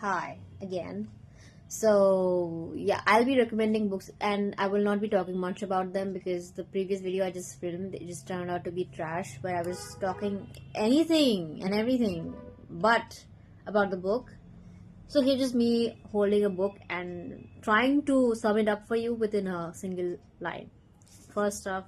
Hi again. So yeah, I'll be recommending books and I will not be talking much about them because the previous video I just filmed, it just turned out to be trash, but I was talking anything and everything but about the book. So here's just me holding a book and trying to sum it up for you within a single line. First off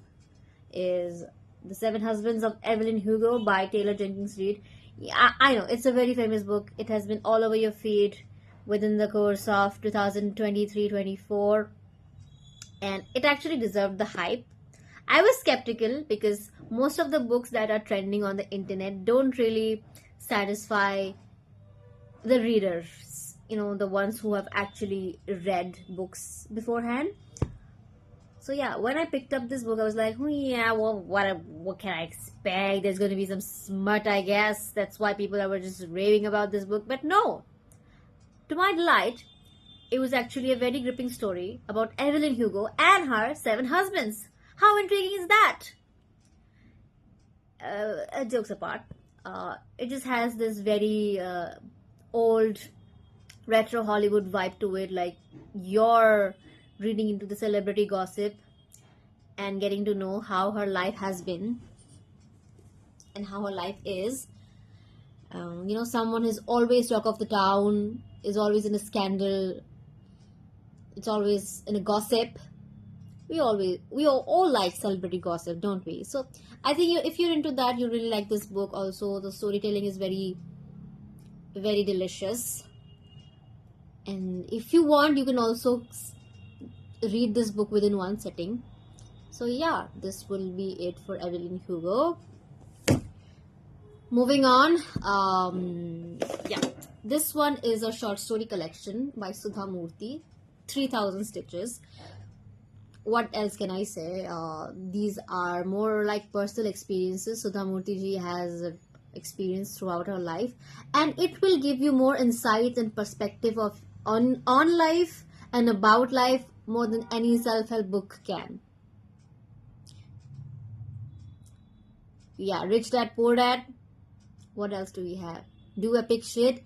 is The Seven Husbands of Evelyn Hugo by Taylor Jenkins Reid. Yeah, I know it's a very famous book. It has been all over your feed within the course of 2023-24, and it actually deserved the hype. I was skeptical because most of the books that are trending on the internet don't really satisfy the readers, the ones who have actually read books beforehand. So yeah, when I picked up this book, I was like, oh yeah, well, what can I expect? There's going to be some smut, I guess. That's why people were just raving about this book. But no, to my delight, it was actually a very gripping story about Evelyn Hugo and her 7 husbands. How intriguing is that? Jokes apart, it just has this very old retro Hollywood vibe to it, like you're reading into the celebrity gossip and getting to know how her life has been and how her life is. Someone is always talk of the town, is always in a scandal, it's always in a gossip. We all like celebrity gossip, don't we? So I think if you're into that, you really like this book. Also, the storytelling is very, very delicious. And if you want, you can also read this book within one sitting. So yeah, this will be it for Evelyn Hugo. Moving on, this one is a short story collection by Sudha Murthy, 3000 Stitches. What else can I say? These are more like personal experiences Sudha Murthy ji has experienced throughout her life, and it will give you more insight and perspective of on life and about life more than any self-help book can. Yeah, Rich Dad Poor Dad. What else do we have? Do Epic Shit.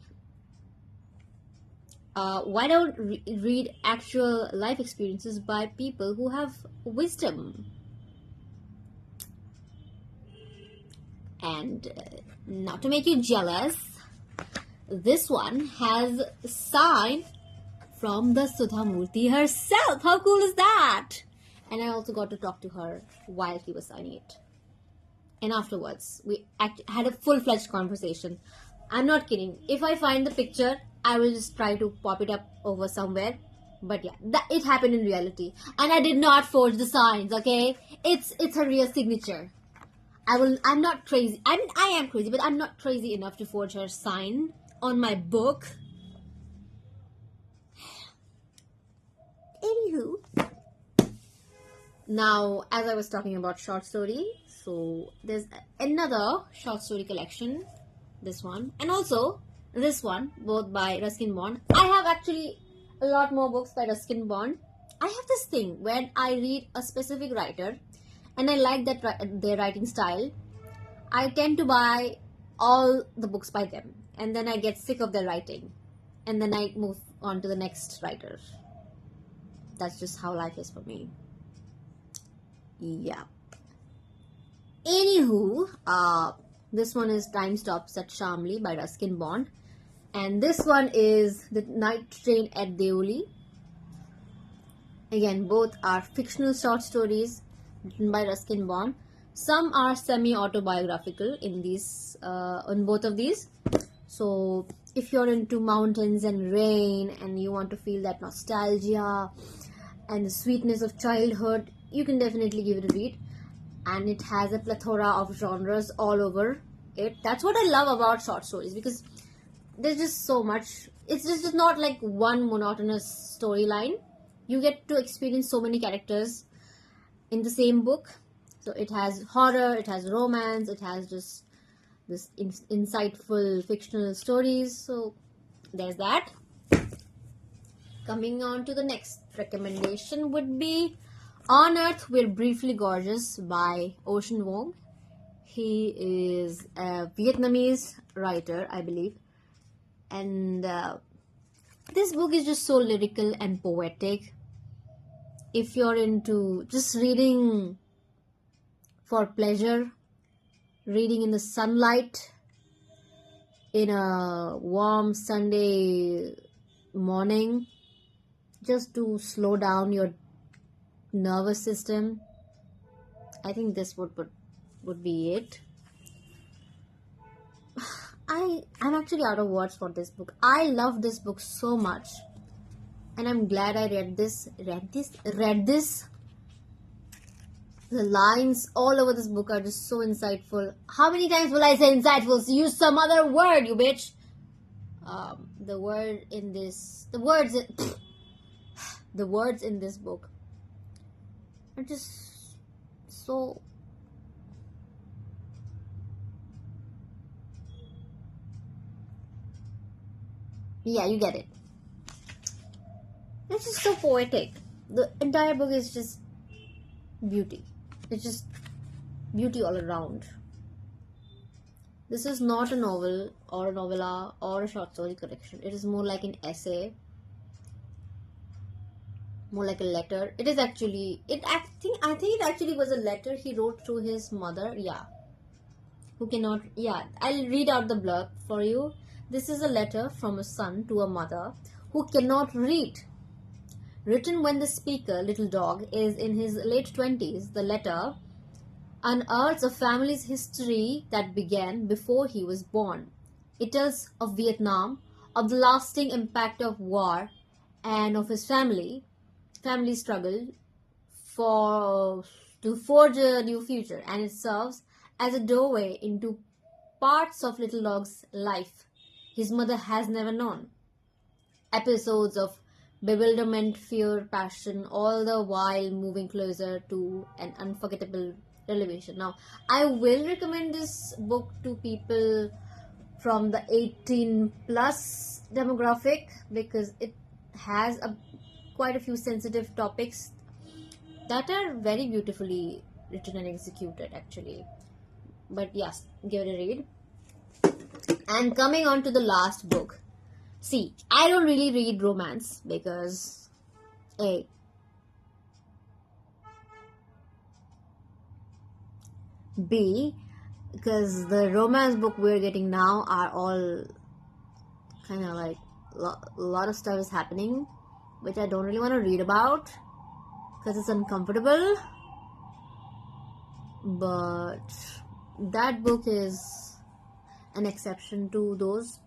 Why don't read actual life experiences by people who have wisdom? And not to make you jealous, this one has a sign from the Sudha Murthy herself. How cool is that? And I also got to talk to her while he was signing it. And afterwards, we had a full-fledged conversation. I'm not kidding. If I find the picture, I will just try to pop it up over somewhere. But yeah, it happened in reality. And I did not forge the signs, okay? It's a real signature. I'm not crazy. I am crazy, but I'm not crazy enough to forge her sign on my book. Anywho. Now, as I was talking about short story, so there's another short story collection, this one, and also this one, both by Ruskin Bond. I have actually a lot more books by Ruskin Bond. I have this thing when I read a specific writer and I like their writing style, I tend to buy all the books by them, and then I get sick of their writing, and then I move on to the next writer. That's just how life is for me. Yeah. Anywho, this one is Time Stops at Shamli by Ruskin Bond, and this one is The Night Train at Deoli. Again, both are fictional short stories written by Ruskin Bond. Some are semi-autobiographical in both of these. So if you're into mountains and rain and you want to feel that nostalgia and the sweetness of childhood, you can definitely give it a read. And it has a plethora of genres all over it. That's what I love about short stories, because there's just so much. It's just not like one monotonous storyline. You get to experience so many characters in the same book. So it has horror, it has romance, it has just this insightful fictional stories. So there's that. Coming on to the next recommendation would be On Earth We're Briefly Gorgeous by Ocean Vuong. He is a Vietnamese writer, I believe. And This book is just so lyrical and poetic. If you're into just reading for pleasure, reading in the sunlight, in a warm Sunday morning, just to slow down your nervous system, I think this would be it. I'm actually out of words for this book. I love this book so much, and I'm glad I read this. The lines all over this book are just so insightful. How many times will I say insightful? So use some other word, you bitch. The words in this book are just so. Yeah, you get it. It's just so poetic. The entire book is just beauty. It's just beauty all around. This is not a novel or a novella or a short story collection. It is more like an essay, more like a letter. It is actually. I think it actually was a letter he wrote to his mother. Yeah, who cannot. Yeah, I'll read out the blurb for you. This is a letter from a son to a mother who cannot read. Written when the speaker, little dog, is in his late 20s, the letter unearths a family's history that began before he was born. It tells of Vietnam, of the lasting impact of war, and of his family's struggle to forge a new future, and it serves as a doorway into parts of little dog's life his mother has never known. Episodes of bewilderment, fear, passion, all the while moving closer to an unforgettable revelation. Now, I will recommend this book to people from the 18 plus demographic because it has quite a few sensitive topics that are very beautifully written and executed actually. But yes, give it a read. And coming on to the last book. See, I don't really read romance because A, because the romance book we're getting now are all kind of like a lot of stuff is happening which I don't really want to read about because it's uncomfortable. But that book is an exception to those.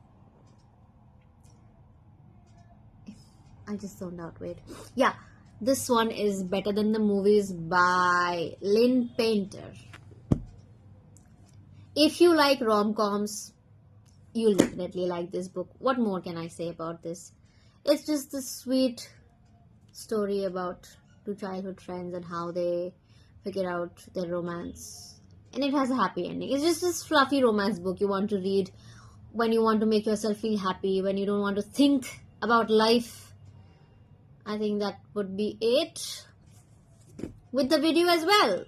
I just zoned out. Wait. Yeah, this one is Better Than the Movies by Lynn Painter. If you like rom-coms, you'll definitely like this book. What more can I say about this? It's just a sweet story about two childhood friends and how they figure out their romance. And it has a happy ending. It's just this fluffy romance book you want to read when you want to make yourself feel happy, when you don't want to think about life. I think that would be it with the video as well.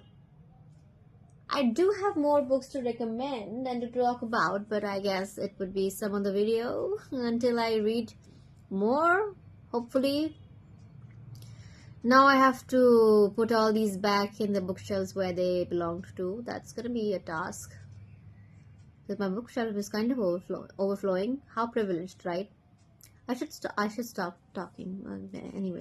I do have more books to recommend and to talk about, but I guess it would be some other video until I read more, hopefully. Now I have to put all these back in the bookshelves where they belonged to. That's gonna be a task. Because my bookshelf is kind of overflowing. How privileged, right? I should stop talking. Anyway.